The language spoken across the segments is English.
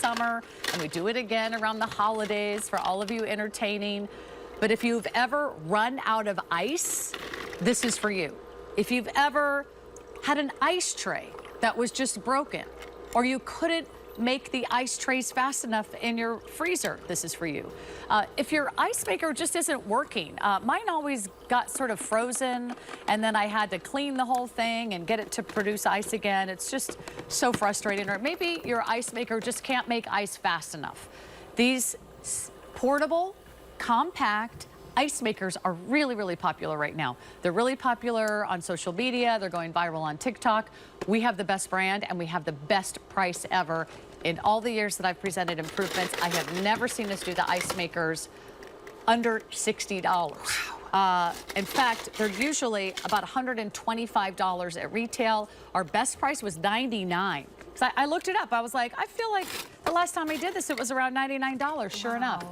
summer, and we do it again around the holidays for all of you entertaining. But if you've ever run out of ice, this is for you. If you've ever had an ice tray that was just broken, or you couldn't make the ice trays fast enough in your freezer, this is for you. If your ice maker just isn't working, mine always got sort of frozen, and then I had to clean the whole thing and get it to produce ice again. It's just so frustrating. Or maybe your ice maker just can't make ice fast enough. These portable, compact ice makers are really, really popular right now. They're really popular on social media. They're going viral on TikTok. We have the best brand and we have the best price ever. In all the years that I've presented improvements, I have never seen us do the ice makers under $60. Wow. In fact, they're usually about $125 at retail. Our best price was $99. So I looked it up. I was like, I feel like the last time I did this, it was around $99. Sure enough.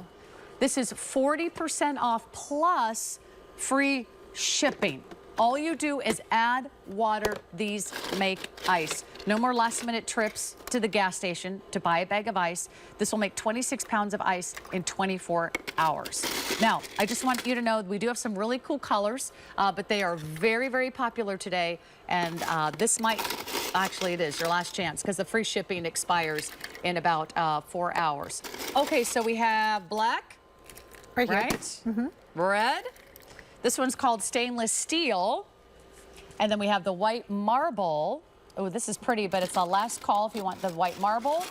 This is 40% off plus free shipping. All you do is add water. These make ice. No more last minute trips to the gas station to buy a bag of ice. This will make 26 pounds of ice in 24 hours. Now, I just want you to know we do have some really cool colors, but they are very, very popular today. And this might, actually it is your last chance because the free shipping expires in about 4 hours. Okay, so we have black. Right here. Right? Red. This one's called stainless steel. And then we have the white marble. Oh, this is pretty, but it's a last call if you want the white marble.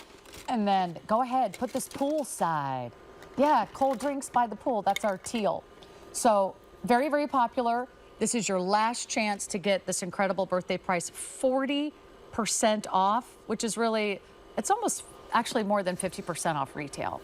And then go ahead, put this poolside. Yeah, cold drinks by the pool. That's our teal. So very, very popular. This is your last chance to get this incredible birthday price, 40% off, which is really, it's almost actually more than 50% off retail.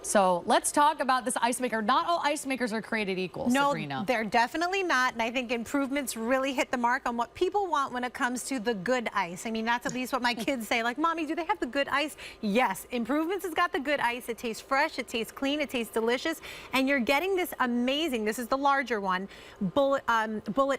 So let's talk about this ice maker. Not all ice makers are created equal, Sabrina. No, they're definitely not. And I think improvements really hit the mark on what people want when it comes to the good ice. I mean, that's at least what my kids say. Like, Mommy, do they have the good ice? Yes, improvements has got the good ice. It tastes fresh, it tastes clean, it tastes delicious. And you're getting this amazing, this is the larger one, bullet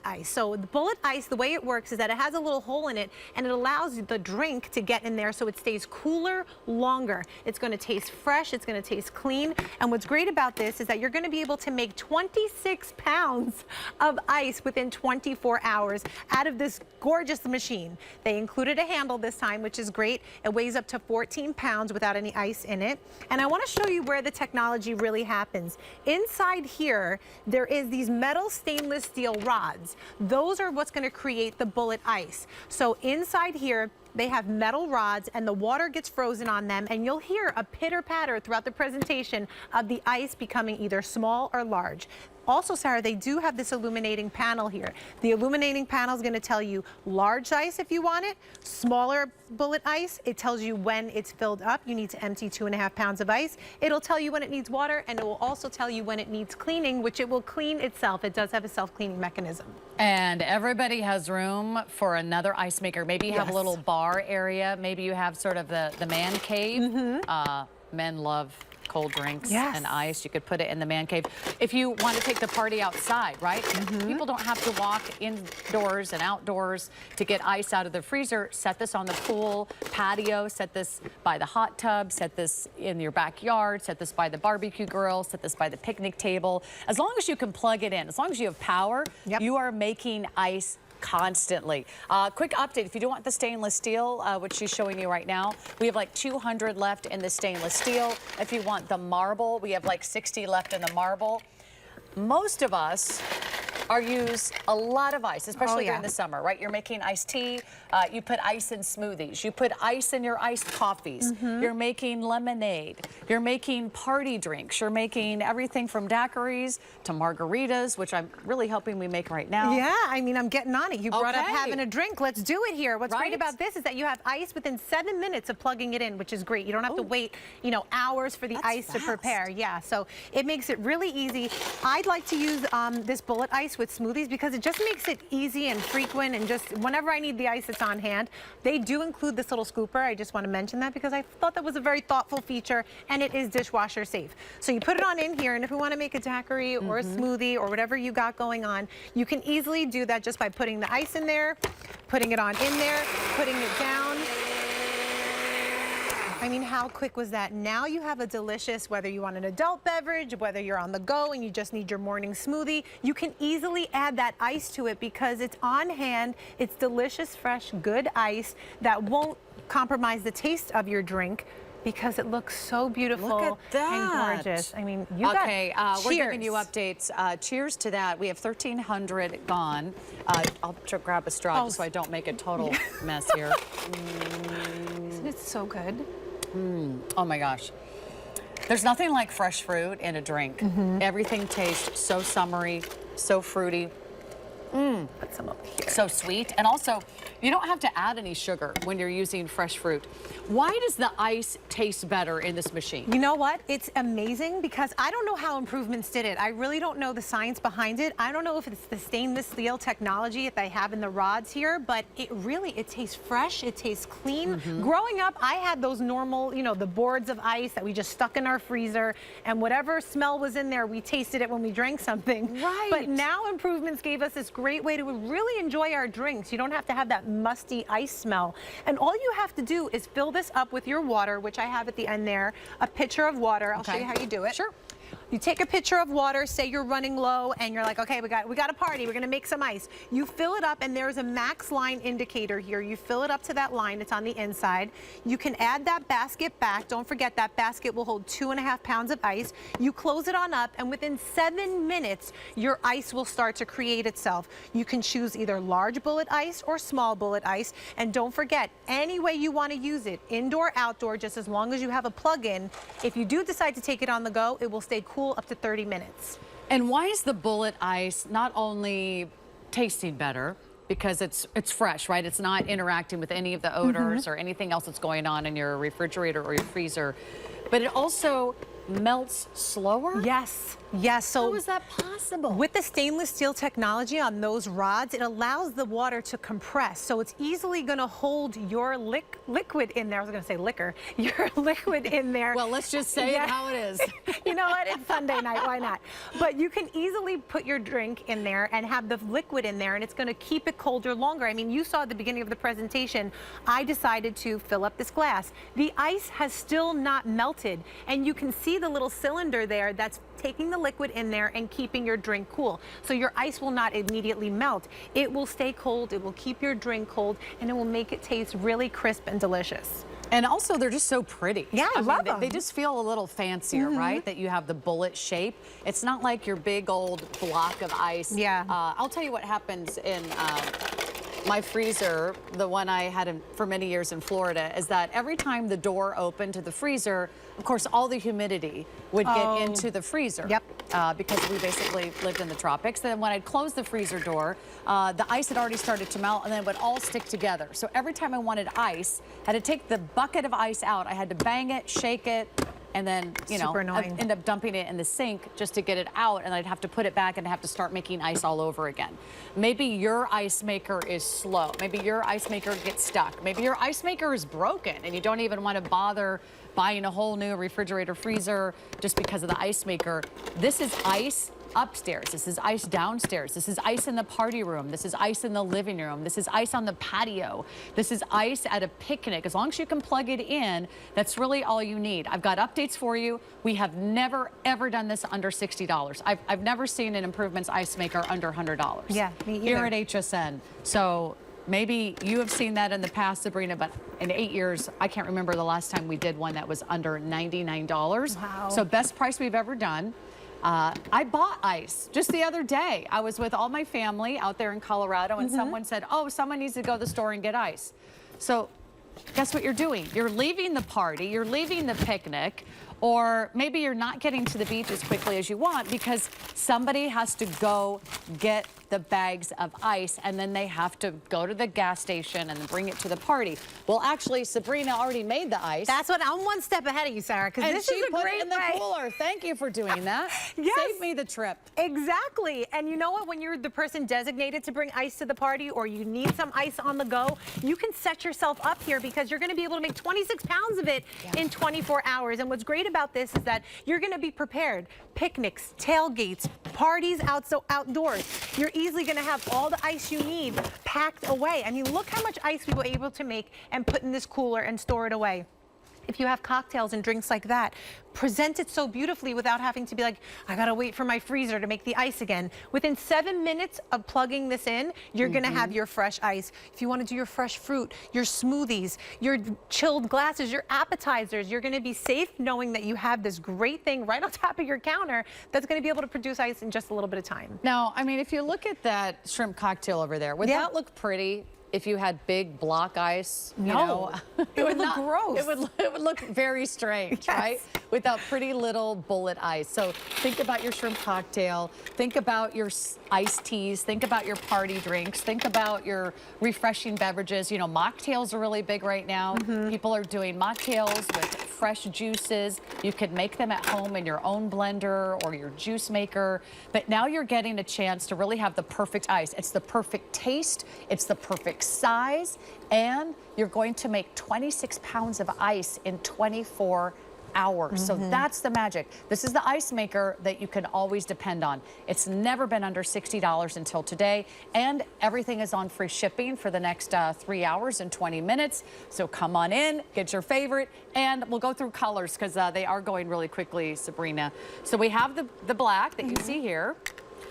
ice. So the bullet ice, the way it works is that it has a little hole in it and it allows the drink to get in there so it stays cooler longer. It's going to taste fresh, it's going to taste clean. And what's great about this is that you're going to be able to make 26 pounds of ice within 24 hours out of this gorgeous machine. They included a handle this time, which is great. It weighs up to 14 pounds without any ice in it. And I want to show you where the technology really happens. Inside here, there is these metal stainless steel rods. Those are what's going to create the bullet ice. So inside here, they have metal rods and the water gets frozen on them, and you'll hear a pitter-patter throughout the presentation of the ice becoming either small or large. Also, Sarah, they do have this illuminating panel here. The illuminating panel is going to tell you large ice if you want it, smaller bullet ice. It tells you when it's filled up. You need to empty 2.5 pounds of ice. It'll tell you when it needs water, and it will also tell you when it needs cleaning, which it will clean itself. It does have a self-cleaning mechanism. And everybody has room for another ice maker. Maybe you have a little bar area. Maybe you have sort of the man cave. Men love cold drinks and ice. You could put it in the man cave. If you want to take the party outside, right? People don't have to walk indoors and outdoors to get ice out of the freezer. Set this on the pool patio, set this by the hot tub, set this in your backyard, set this by the barbecue grill, set this by the picnic table. As long as you can plug it in, as long as you have power, you are making ice constantly. Quick update, if you do want the stainless steel, which she's showing you right now, we have like 200 left in the stainless steel. If you want the marble, we have like 60 left in the marble. Most of us use a lot of ice, especially during the summer, right? You're making iced tea, you put ice in smoothies, you put ice in your iced coffees, you're making lemonade, you're making party drinks, you're making everything from daiquiris to margaritas, which I'm really hoping we make right now. Yeah, I mean, I'm getting on it. You brought up having a drink. Let's do it here. What's great about this is that you have ice within 7 minutes of plugging it in, which is great. You don't have to wait, you know, hours for the ice to prepare. Yeah, so it makes it really easy. I'd like to use this bullet ice with smoothies because it just makes it easy and frequent, and just whenever I need the ice, it's on hand. They do include this little scooper. I just want to mention that because I thought that was a very thoughtful feature, and it is dishwasher safe. So you put it on in here, and if we want to make a daiquiri or a smoothie or whatever you got going on, you can easily do that just by putting the ice in there, putting it on in there, putting it down. I mean, how quick was that? Now you have a delicious, whether you want an adult beverage, whether you're on the go and you just need your morning smoothie, you can easily add that ice to it because it's on hand. It's delicious, fresh, good ice that won't compromise the taste of your drink because it looks so beautiful Look at that. and gorgeous. I mean, you got we're giving you updates. Cheers to that. We have 1,300 gone. I'll grab a straw just so I don't make a total mess here. Isn't it so good? Oh my gosh. There's nothing like fresh fruit in a drink. Everything tastes so summery, so fruity. Put some up here. So sweet. And also, you don't have to add any sugar when you're using fresh fruit. Why does the ice taste better in this machine? You know what? It's amazing because I don't know how Improvements did it. I really don't know the science behind it. I don't know if it's the stainless steel technology that they have in the rods here, but it tastes fresh. It tastes clean. Growing up, I had those normal, you know, the boards of ice that we just stuck in our freezer, and whatever smell was in there, we tasted it when we drank something. Right. But now Improvements gave us this great way to really enjoy our drinks. You don't have to have that musty ice smell. And all you have to do is fill this up with your water, which I have at the end there, a pitcher of water. I'll show you how you do it. Sure. You take a pitcher of water, say you're running low and you're like, okay, we got a party, we're gonna make some ice. You fill it up and there's a max line indicator here. You fill it up to that line, it's on the inside. You can add that basket back. Don't forget that basket will hold 2.5 pounds of ice. You close it on up and within 7 minutes, your ice will start to create itself. You can choose either large bullet ice or small bullet ice. And don't forget, any way you wanna use it, indoor, outdoor, just as long as you have a plug-in, if you do decide to take it on the go, it will stay cool up to 30 minutes. And why is the bullet ice not only tasting better, because it's fresh, right? It's not interacting with any of the odors or anything else that's going on in your refrigerator or your freezer, but it also melts slower? Yes. Yes. So how is that possible? With the stainless steel technology on those rods, it allows the water to compress. So it's easily going to hold your liquid in there. I was going to say liquor. Your liquid in there. Well, let's just say it how it is. You know what? It's Sunday night. Why not? But you can easily put your drink in there and have the liquid in there, and it's going to keep it colder longer. I mean, you saw at the beginning of the presentation, I decided to fill up this glass. The ice has still not melted, and you can see the little cylinder there that's taking the liquid in there and keeping your drink cool. So your ice will not immediately melt. It will stay cold, it will keep your drink cold, and it will make it taste really crisp and delicious. And also, they're just so pretty. Yeah, I love them. They just feel a little fancier, right? That you have the bullet shape. It's not like your big old block of ice. Yeah. I'll tell you what happens in my freezer, the one I had for many years in Florida, is that every time the door opened to the freezer, of course, all the humidity would get into the freezer. Yep. Because we basically lived in the tropics. Then when I'd close the freezer door, the ice had already started to melt and then it would all stick together. So every time I wanted ice, I had to take the bucket of ice out. I had to bang it, shake it, and then, you know, I'd end up dumping it in the sink just to get it out, and I'd have to put it back and have to start making ice all over again. Maybe your ice maker is slow. Maybe your ice maker gets stuck. Maybe your ice maker is broken and you don't even want to bother buying a whole new refrigerator freezer just because of the ice maker. This is ice upstairs. This is ice downstairs. This is ice in the party room. This is ice in the living room. This is ice on the patio. This is ice at a picnic. As long as you can plug it in, that's really all you need. I've got updates for you. We have never, ever done this under $60. I've never seen an Improvements ice maker under $100. Yeah, me either. Here at HSN. So maybe you have seen that in the past, Sabrina, but in 8 years, I can't remember the last time we did one that was under $99. Wow. So best price we've ever done. I bought ice just the other day. I was with all my family out there in Colorado, and someone said, oh, someone needs to go to the store and get ice. So guess what you're doing? You're leaving the party, you're leaving the picnic, or maybe you're not getting to the beach as quickly as you want because somebody has to go get the bags of ice, and then they have to go to the gas station and bring it to the party. Well, actually, Sabrina already made the ice. That's what I'm one step ahead of you, Sarah, because this is a put great it in the cooler. Thank you for doing that. Yes. Save me the trip. Exactly. And you know what? When you're the person designated to bring ice to the party, or you need some ice on the go, you can set yourself up here because you're going to be able to make 26 pounds of it in 24 hours. And what's great about this is that you're going to be prepared. Picnics, tailgates, parties outdoors. You're easily going to have all the ice you need packed away. I mean, look how much ice we were able to make and put in this cooler and store it away. if you have cocktails and drinks like that, present it so beautifully without having to be like, I gotta wait for my freezer to make the ice again. Within 7 minutes of plugging this in, you're gonna have your fresh ice. If you wanna do your fresh fruit, your smoothies, your chilled glasses, your appetizers, you're gonna be safe knowing that you have this great thing right on top of your counter that's gonna be able to produce ice in just a little bit of time. Now, I mean, if you look at that shrimp cocktail over there, would that look pretty? If you had big block ice, you know, it would look gross. It would look very strange, right? Without pretty little bullet ice. So think about your shrimp cocktail. Think about your iced teas. Think about your party drinks. Think about your refreshing beverages. You know, mocktails are really big right now. People are doing mocktails with fresh juices. You could make them at home in your own blender or your juice maker. But now you're getting a chance to really have the perfect ice. It's the perfect taste. It's the perfect size, and you're going to make 26 pounds of ice in 24 hours. So that's the magic. This is the ice maker that you can always depend on. It's never been under $60 until today, and everything is on free shipping for the next 3 hours and 20 minutes. So come on in, get your favorite, and we'll go through colors because they are going really quickly, Sabrina. So we have the black that you see here.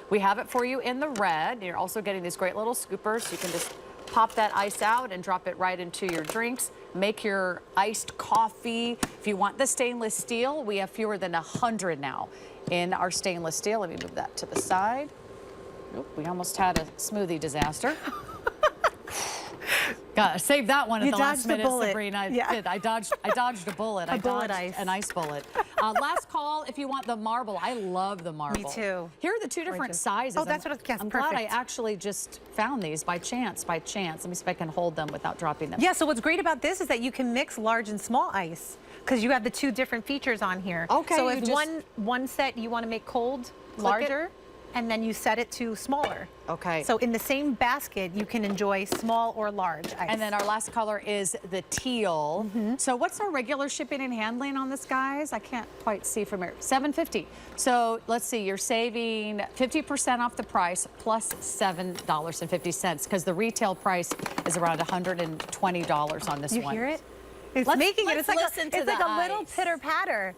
We have it for you in the red. You're also getting these great little scoopers. You can just pop that ice out and drop it right into your drinks. Make your iced coffee. If you want the stainless steel, we have fewer than 100 now in our stainless steel. Let me move that to the side. Oop, we almost had a smoothie disaster. Gotta save that one at the last minute, Sabrina. I did. I dodged a bullet. I dodged an ice bullet. Last call if you want the marble. I love the marble. Me too. Here are the two different sizes. Oh, that's what I guessed. I'm glad I actually just found these by chance. Let me see if I can hold them without dropping them. Yeah, so what's great about this is that you can mix large and small ice because you have the two different features on here. Okay. So if one set you want to make cold, larger, and then you set it to smaller. Okay. So in the same basket, you can enjoy small or large ice. And then our last color is the teal. So what's our regular shipping and handling on this, guys? I can't quite see from here. $7.50. So let's see, you're saving 50% off the price plus $7.50 because the retail price is around $120 on this one. You hear it? It's making it. It's like a little ice. pitter patter.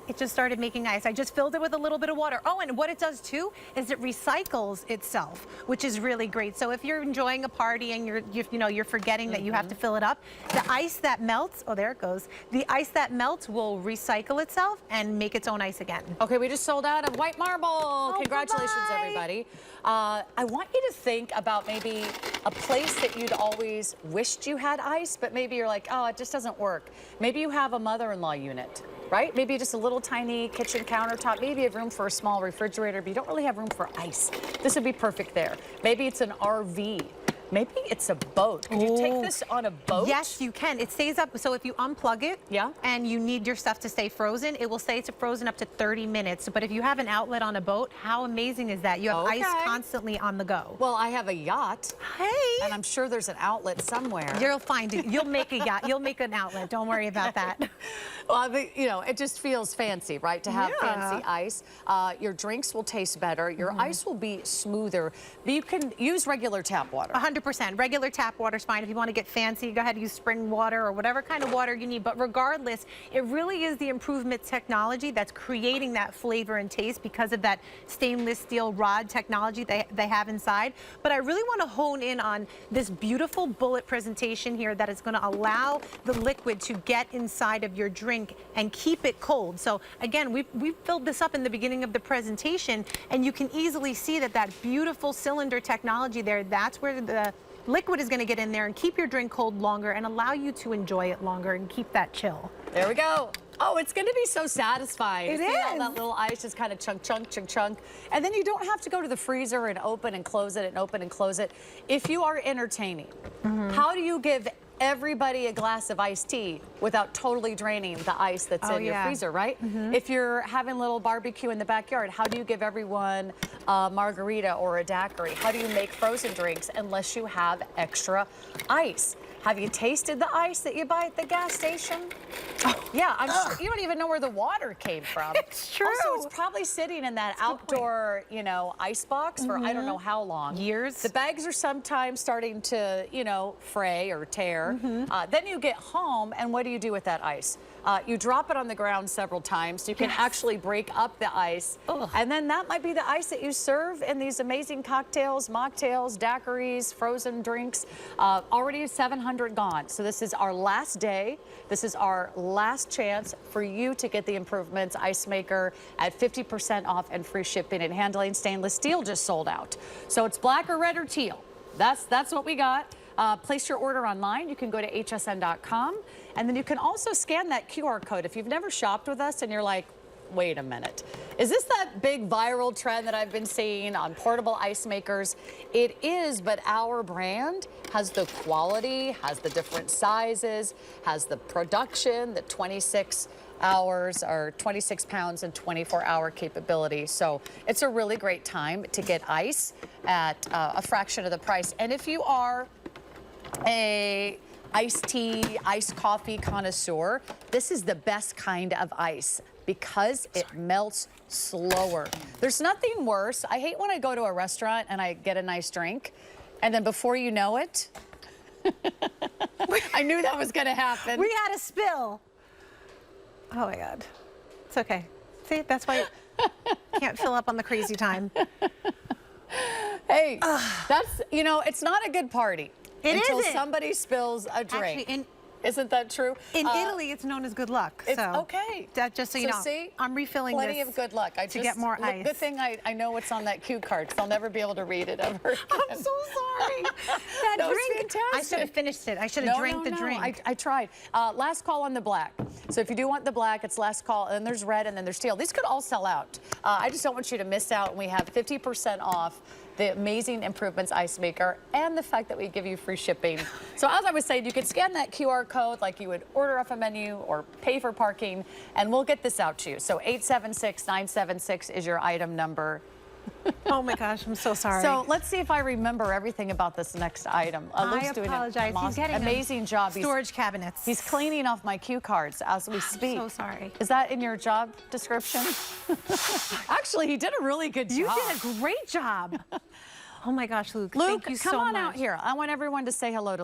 It just started making ice. I just filled it with a little bit of water. Oh, and what it does too is it recycles itself, which is really great. So if you're enjoying a party and you're forgetting that you have to fill it up, the ice that melts, oh, there it goes. The ice that melts will recycle itself and make its own ice again. Okay, we just sold out of white marble. Oh, congratulations, everybody. I want you to think about maybe a place that you'd always wished you had ice, but maybe you're like, oh, it just doesn't work. Maybe you have a mother-in-law unit, right? Maybe just a little tiny kitchen countertop. Maybe you have room for a small refrigerator, but you don't really have room for ice. This would be perfect there. Maybe it's an RV. Maybe it's a boat. Could you take this on a boat? Yes, you can. It stays up. So if you unplug it and you need your stuff to stay frozen, it will stay frozen up to 30 minutes. But if you have an outlet on a boat, how amazing is that? You have ice constantly on the go. Well, I have a yacht. Hey. And I'm sure there's an outlet somewhere. You'll find it. You'll make a yacht. You'll make an outlet. Don't worry about that. Well, I mean, you know, it just feels fancy, right, to have fancy ice. Your drinks will taste better. Your ice will be smoother. But you can use regular tap water. 100%. Regular tap water is fine. If you want to get fancy, go ahead and use spring water or whatever kind of water you need. But regardless, it really is the improvement technology that's creating that flavor and taste because of that stainless steel rod technology they have inside. But I really want to hone in on this beautiful bullet presentation here that is going to allow the liquid to get inside of your drink and keep it cold. So again, we filled this up in the beginning of the presentation, and you can easily see that beautiful cylinder technology there, that's where the liquid is going to get in there and keep your drink cold longer and allow you to enjoy it longer and keep that chill. There we go. Oh, it's going to be so satisfying. It See is. all that little ice just kind of chunk. And then you don't have to go to the freezer and open and close it and open and close it. If you are entertaining, how do you give everybody a glass of iced tea without totally draining the ice that's in your freezer, right? If you're having a little barbecue in the backyard, how do you give everyone a margarita or a daiquiri? How do you make frozen drinks unless you have extra ice? Have you tasted the ice that you buy at the gas station? Yeah, I'm sure you don't even know where the water came from. It's true. Also, it's probably sitting in that outdoor, you know, ice box for I don't know how long. Years. The bags are sometimes starting to, you know, fray or tear. Then you get home, and what do you do with that ice? You drop it on the ground several times. So you can actually break up the ice. Ugh. And then that might be the ice that you serve in these amazing cocktails, mocktails, daiquiris, frozen drinks. Already 700 gone. So this is our last day. This is our last chance for you to get the Improvements ice maker at 50% off and free shipping and handling. Stainless steel just sold out. So it's black or red or teal. That's what we got. Place your order online. You can go to hsn.com, and then you can also scan that QR code. If you've never shopped with us and you're like, wait a minute, is this that big viral trend that I've been seeing on portable ice makers? It is, but our brand has the quality, has the different sizes, has the production, the 26 hours or 26 pounds and 24-hour capability. So it's a really great time to get ice at a fraction of the price. And if you are a iced tea, iced coffee connoisseur, this is the best kind of ice because it melts slower. There's nothing worse. I hate when I go to a restaurant and I get a nice drink, and then before you know it, I knew that was going to happen. We had a spill. Oh my God. It's okay. See, that's why you can't fill up on the crazy time. Hey, that's, you know, it's not a good party until isn't. somebody spills a drink. Actually, isn't that true? in Italy, it's known as good luck. It's so okay. That, just so you know, see, I'm refilling plenty this of good luck. to get more ice. Good thing I know what's on that cue card, because I'll never be able to read it ever again. I'm so sorry. That was drink, fantastic. I should have finished it. I should have drank the drink. I tried. Last call on the black. So if you do want the black, it's last call. And then there's red, and then there's teal. These could all sell out. I just don't want you to miss out. We have 50% off the amazing Improvements ice maker and the fact that we give you free shipping. So as I was saying, you could scan that QR code like you would order off a menu or pay for parking, and we'll get this out to you. So 876-976 is your item number. Oh my gosh, I'm so sorry. So let's see if I remember everything about this next item. Luke's doing apologize. He's getting amazing job. Storage cabinets. He's cleaning off my cue cards as we speak. I'm so sorry. Is that in your job description? Actually, he did a really good job. You did a great job. Oh my gosh, Luke. Luke, thank you so come on much. out here. I want everyone to say hello to